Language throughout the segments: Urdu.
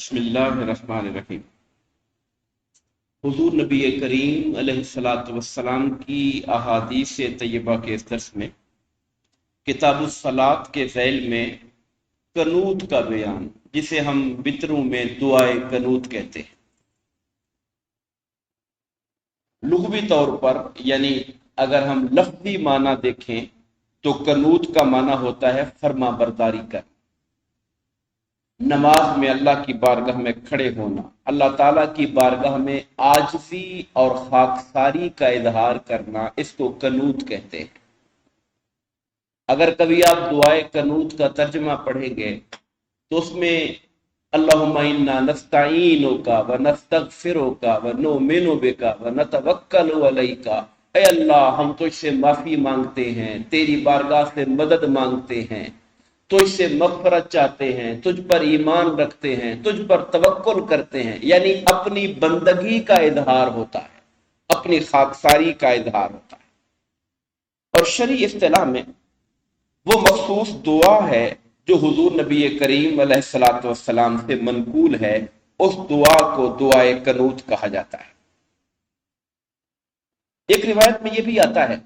بسم اللہ الرحمن الرحیم۔ حضور نبی کریم علیہ الصلاۃ والسلام کی احادیث طیبہ کے اس درس میں کتاب الصلاۃ کے ذیل میں قنوت کا بیان، جسے ہم وتروں میں دعائے قنوت کہتے ہیں، لغوی طور پر یعنی اگر ہم لفظی معنی دیکھیں تو قنوت کا معنی ہوتا ہے فرما برداری کرنا، نماز میں اللہ کی بارگاہ میں کھڑے ہونا، اللہ تعالیٰ کی بارگاہ میں عاجزی اور خاکساری کا اظہار کرنا، اس کو قنوت کہتے ہیں۔ اگر کبھی آپ دعائے قنوت کا ترجمہ پڑھیں گے تو اس میں اللہم انا نستعینک و نستغفرک و نؤمن بک و نتوکل علیک، اے اللہ ہم تجھ سے معافی مانگتے ہیں، تیری بارگاہ سے مدد مانگتے ہیں، تجھ سے مغفرت چاہتے ہیں، تجھ پر ایمان رکھتے ہیں، تجھ پر توکل کرتے ہیں، یعنی اپنی بندگی کا اظہار ہوتا ہے، اپنی خاکساری کا اظہار ہوتا ہے۔ اور شرعی اصطلاح میں وہ مخصوص دعا ہے جو حضور نبی کریم علیہ الصلاۃ والسلام سے منقول ہے، اس دعا کو دعائے قنوت کہا جاتا ہے۔ ایک روایت میں یہ بھی آتا ہے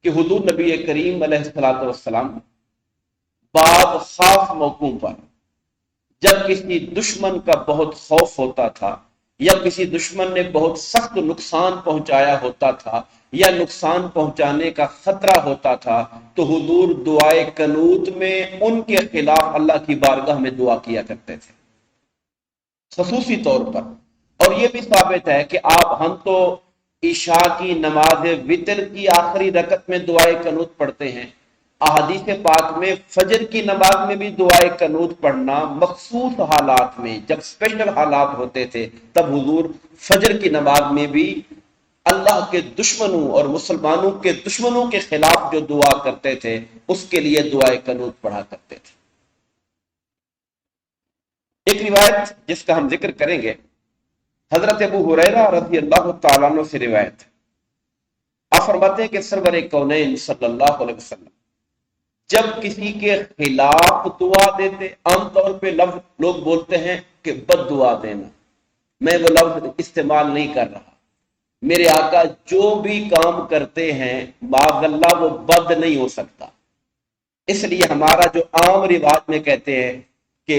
کہ حضور نبی کریم علیہ الصلاۃ والسلام بعض خاص موقعوں پر جب کسی دشمن کا بہت خوف ہوتا تھا یا کسی دشمن نے بہت سخت نقصان پہنچایا ہوتا تھا یا نقصان پہنچانے کا خطرہ ہوتا تھا تو حضور دعائے قنوت میں ان کے خلاف اللہ کی بارگاہ میں دعا کیا کرتے تھے خصوصی طور پر۔ اور یہ بھی ثابت ہے کہ ہم تو عشاء کی نماز وتر کی آخری رکعت میں دعائے قنوت پڑھتے ہیں، احادیث پاک میں فجر کی نماز میں بھی دعائے قنوت پڑھنا مخصوص حالات میں، جب اسپیشل حالات ہوتے تھے تب حضور فجر کی نماز میں بھی اللہ کے دشمنوں اور مسلمانوں کے دشمنوں کے خلاف جو دعا کرتے تھے اس کے لیے دعائے قنوت پڑھا کرتے تھے۔ ایک روایت جس کا ہم ذکر کریں گے، حضرت ابو ہریرہ رضی اللہ تعالیٰ عنہ سے روایت، آپ فرماتے ہیں کہ سرور کونین صلی اللہ علیہ وسلم جب کسی کے خلاف دعا دیتے، عام طور پہ لفظ لوگ بولتے ہیں کہ بد دعا دینا، میں وہ لفظ استعمال نہیں کر رہا، میرے آقا جو بھی کام کرتے ہیں معاذ اللہ وہ بد نہیں ہو سکتا، اس لیے ہمارا جو عام رواج میں کہتے ہیں کہ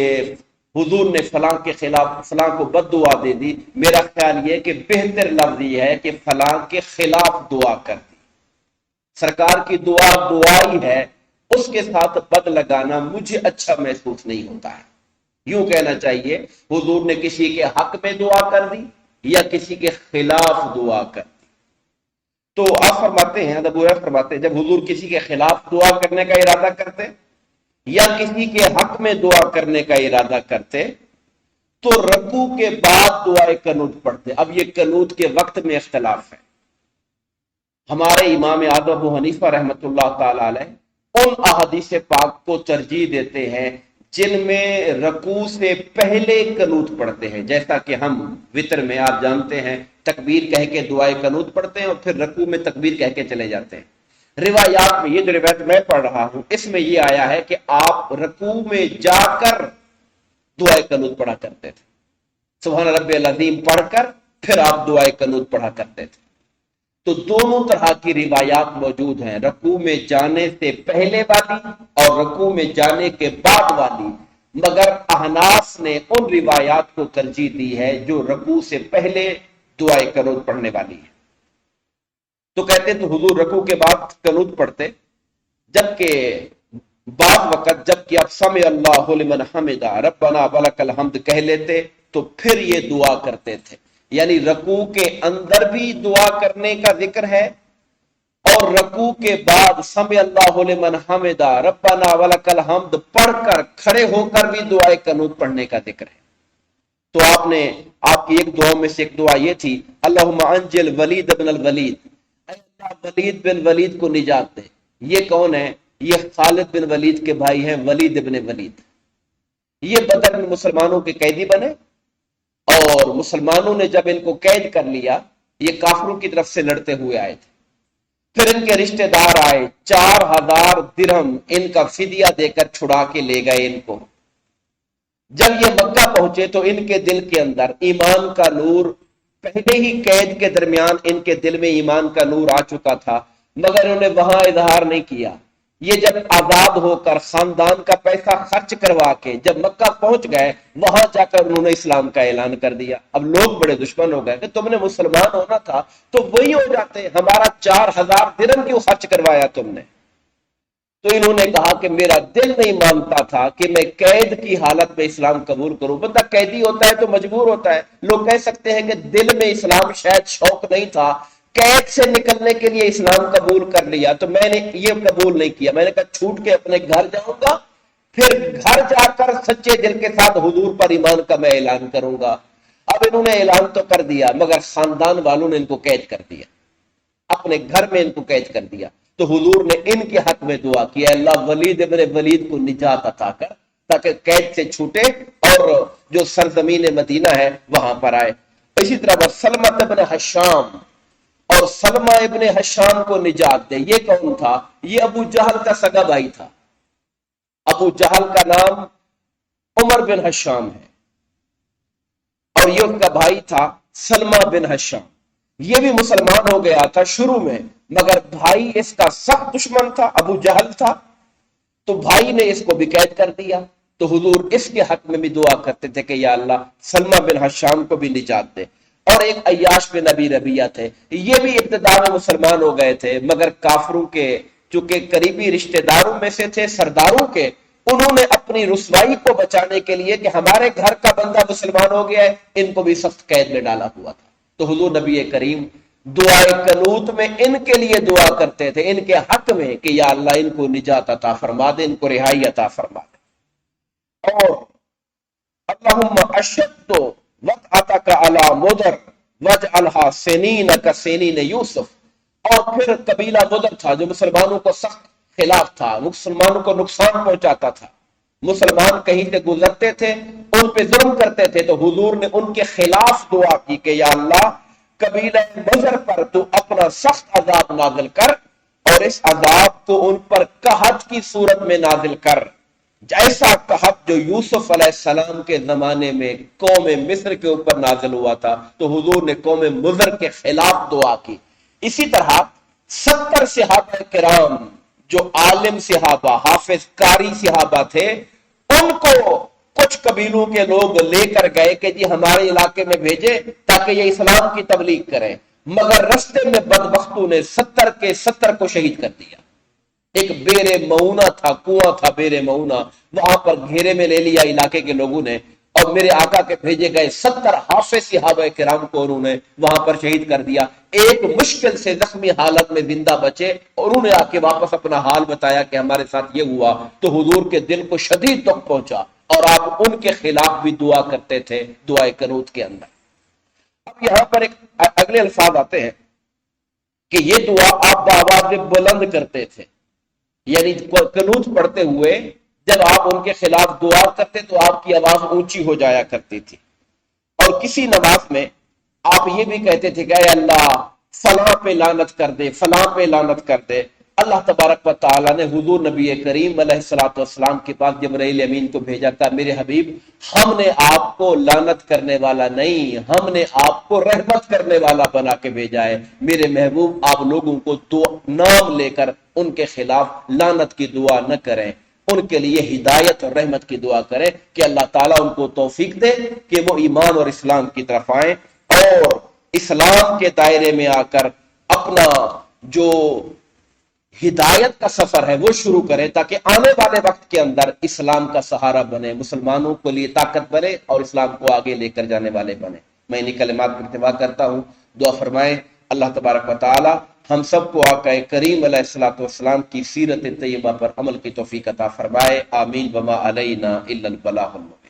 حضور نے فلاں کے خلاف فلاں کو بد دعا دے دی، میرا خیال یہ کہ بہتر لفظ یہ ہے کہ فلاں کے خلاف دعا کر دی، سرکار کی دعا دعا ہی ہے، اس کے ساتھ بد لگانا مجھے اچھا محسوس نہیں ہوتا ہے۔ یوں کہنا چاہیے حضور نے کسی کے حق میں دعا کر دی یا کسی کے خلاف دعا کر دی۔ تو آپ فرماتے ہیں، ابو ہریرہ فرماتے ہیں جب حضور کسی کے خلاف دعا کرنے کا ارادہ کرتے یا کسی کے حق میں دعا کرنے کا ارادہ کرتے تو رکوع کے بعد دعائے قنوت پڑھتے۔ اب یہ قنوت کے وقت میں اختلاف ہے۔ ہمارے امام اعظم ابو حنیفہ رحمۃ اللہ تعالی علیہ ان احادیث پاک کو ترجیح دیتے ہیں جن میں رکوع سے پہلے قنوت پڑھتے ہیں، جیسا کہ ہم وتر میں آپ جانتے ہیں تکبیر کہہ کے دعائے قنوت پڑھتے ہیں اور پھر رکوع میں تکبیر کہہ کے چلے جاتے ہیں۔ روایات میں یہ جو روایت میں پڑھ رہا ہوں اس میں یہ آیا ہے کہ آپ رکوع میں جا کر دعائے قنوت پڑھا کرتے تھے، سبحان ربی العظیم پڑھ کر پھر آپ دعائے قنوت پڑھا کرتے تھے۔ تو دونوں طرح کی روایات موجود ہیں، رکوع میں جانے سے پہلے والی اور رکوع میں جانے کے بعد والی، مگر احناف نے ان روایات کو ترجیح دی ہے جو رکوع سے پہلے دعائے قنوت پڑھنے والی ہے۔ تو کہتے تو حضور رکوع کے بعد قنوت پڑھتے، جبکہ بعض وقت جب کہ آپ سمع اللہ لمن حمدہ ربنا ولک الحمد کہہ لیتے تو پھر یہ دعا کرتے تھے، یعنی رکوع کے اندر بھی دعا کرنے کا ذکر ہے اور رکوع کے بعد سمع اللہ لمن حمدہ ربنا ولک الحمد پڑھ کر کھڑے ہو کر بھی دعائے قنوت پڑھنے کا ذکر ہے۔ تو آپ کی ایک دعا میں سے ایک دعا یہ تھی، اللہم انجل ولید بن الولید، اے اللہ ولید بن ولید کو نجات دے۔ یہ کون ہے؟ یہ خالد بن ولید کے بھائی ہیں ولید بن ولید۔ یہ بدر میں مسلمانوں کے قیدی بنے اور مسلمانوں نے جب ان کو قید کر لیا، یہ کافروں کی طرف سے لڑتے ہوئے آئے تھے، پھر ان کے رشتہ دار آئے، 4000 درہم ان کا فدیہ دے کر چھڑا کے لے گئے ان کو۔ جب یہ مکہ پہنچے تو ان کے دل کے اندر ایمان کا نور، پہلے ہی قید کے درمیان ان کے دل میں ایمان کا نور آ چکا تھا، مگر انہوں نے وہاں اظہار نہیں کیا۔ یہ جب آزاد ہو کر خاندان کا پیسہ خرچ کروا کے جب مکہ پہنچ گئے، وہاں جا کر انہوں نے اسلام کا اعلان کر دیا۔ اب لوگ بڑے دشمن ہو گئے کہ تم نے مسلمان ہونا تھا تو وہی ہو جاتے، ہمارا 4000 درہم کیوں خرچ کروایا تم نے؟ تو انہوں نے کہا کہ میرا دل نہیں مانتا تھا کہ میں قید کی حالت میں اسلام قبول کروں۔ بندہ قیدی ہوتا ہے تو مجبور ہوتا ہے۔ لوگ کہہ سکتے ہیں کہ دل میں اسلام شاید شوق نہیں تھا، قید سے نکلنے کے لیے اسلام قبول کر لیا، تو میں نے یہ قبول نہیں کیا۔ میں نے کہا چھوٹ کے اپنے گھر جاؤں گا، پھر گھر جا کر سچے دل کے ساتھ حضور پر ایمان کا میں اعلان کروں گا۔ اب انہوں نے اعلان تو کر دیا، مگر خاندان والوں نے ان کو قید کر دیا، اپنے گھر میں ان کو قید کر دیا۔ تو حضور نے ان کے حق میں دعا کی، اے اللہ ولید ابن ولید کو نجات عطا کر تاکہ قید سے چھوٹے اور جو سرزمین مدینہ ہے وہاں پر آئے۔ اسی طرح سلمہ ابن حشام، اور سلمہ ابن حشام کو نجات دے۔ یہ کون تھا؟ یہ ابو جہل کا سگا بھائی تھا۔ ابو جہل کا نام عمر بن حشام ہے اور یہ ان کا بھائی تھا سلمہ بن حشام۔ یہ بھی مسلمان ہو گیا تھا شروع میں، مگر بھائی اس کا سخت دشمن تھا، ابو جہل تھا، تو بھائی نے اس کو بھی قید کر دیا۔ تو حضور اس کے حق میں بھی دعا کرتے تھے کہ یا اللہ سلمہ بن حشام کو بھی نجات دے۔ اور ایک عیاش بن ابی ربیہ تھے، یہ بھی ابتدا میں مسلمان ہو گئے تھے، مگر کافروں کے چونکہ قریبی رشتہ داروں میں سے تھے، سرداروں کے، انہوں نے اپنی رسوائی کو بچانے کے لیے کہ ہمارے گھر کا بندہ مسلمان ہو گیا ہے، ان کو بھی سخت قید میں ڈالا ہوا تھا۔ تو حضور نبی کریم دعائے قنوت میں ان کے لیے دعا کرتے تھے، ان کے حق میں کہ یا اللہ ان کو نجات عطا فرما دے، ان کو رہائی عطا فرما دے۔ اور اللہم اشد وطأتک علی مدر واجعلھا سنین کسنین یوسف۔ اور پھر قبیلہ مدر تھا جو مسلمانوں کو سخت خلاف تھا، مسلمانوں کو نقصان پہنچاتا تھا، مسلمان کہیں سے گزرتے تھے ان پہ ظلم کرتے تھے، تو حضور نے ان کے خلاف دعا کی کہ یا اللہ قبیلہ مدر پر تو اپنا سخت عذاب نازل کر، اور اس عذاب کو ان پر قحط کی صورت میں نازل کر، جیسا قحط جو یوسف علیہ السلام کے زمانے میں قوم مصر کے اوپر نازل ہوا تھا۔ تو حضور نے قوم مضر کے خلاف دعا کی۔ اسی طرح 70 صحابہ کرام جو عالم صحابہ، حافظ قاری صحابہ تھے، ان کو کچھ قبیلوں کے لوگ لے کر گئے کہ جی ہمارے علاقے میں بھیجے تاکہ یہ اسلام کی تبلیغ کریں، مگر رستے میں بدبختوں نے 70 کے 70 کو شہید کر دیا۔ ایک بیر معونہ تھا، کنواں تھا بیر معونہ، وہاں پر گھیرے میں لے لیا علاقے کے لوگوں نے، اور میرے آقا کے بھیجے گئے 70 حافظ صحابہ کرام کو انہوں نے وہاں پر شہید کر دیا۔ ایک مشکل سے زخمی حالت میں زندہ بچے، اور انہوں نے آ کے واپس اپنا حال بتایا کہ ہمارے ساتھ یہ ہوا، تو حضور کے دل کو شدید دکھ پہنچا، اور آپ ان کے خلاف بھی دعا کرتے تھے دعائے قنوت کے اندر۔ اب یہاں پر ایک اگلے الفاظ آتے ہیں کہ یہ دعا آپ بآواز بلند کرتے تھے، یعنی قنوت پڑھتے ہوئے جب آپ ان کے خلاف دعا کرتے تو آپ کی آواز اونچی ہو جایا کرتی تھی، اور کسی نماز میں آپ یہ بھی کہتے تھے کہ اے اللہ فلاں پہ لعنت کر دے، فلاں پہ لعنت کر دے۔ اللہ تبارک و تعالیٰ نے حضور نبی کریم علیہ الصلوۃ والسلام کے پاس جبرائیل امین کو بھیجا تھا، میرے حبیب ہم نے آپ کو لعنت کرنے والا نہیں، ہم نے آپ کو رحمت کرنے والا بنا کے بھیجا ہے۔ میرے محبوب آپ لوگوں کو تو نام لے کر ان کے خلاف لعنت کی دعا نہ کریں، ان کے لیے ہدایت اور رحمت کی دعا کریں کہ اللہ تعالیٰ ان کو توفیق دے کہ وہ ایمان اور اسلام کی طرف آئیں، اور اسلام کے دائرے میں آ کر اپنا جو ہدایت کا سفر ہے وہ شروع کرے، تاکہ آنے والے وقت کے اندر اسلام کا سہارا بنے، مسلمانوں کے لیے طاقت بنے اور اسلام کو آگے لے کر جانے والے بنے۔ میں انہی کلمات پر اتباع کرتا ہوں، دعا فرمائیں اللہ تبارک و تعالی ہم سب کو آقا کریم علیہ الصلوۃ والسلام کی سیرت طیبہ پر عمل کی توفیق عطا فرمائے، آمین۔ وما علینا الا البلاغ المبین۔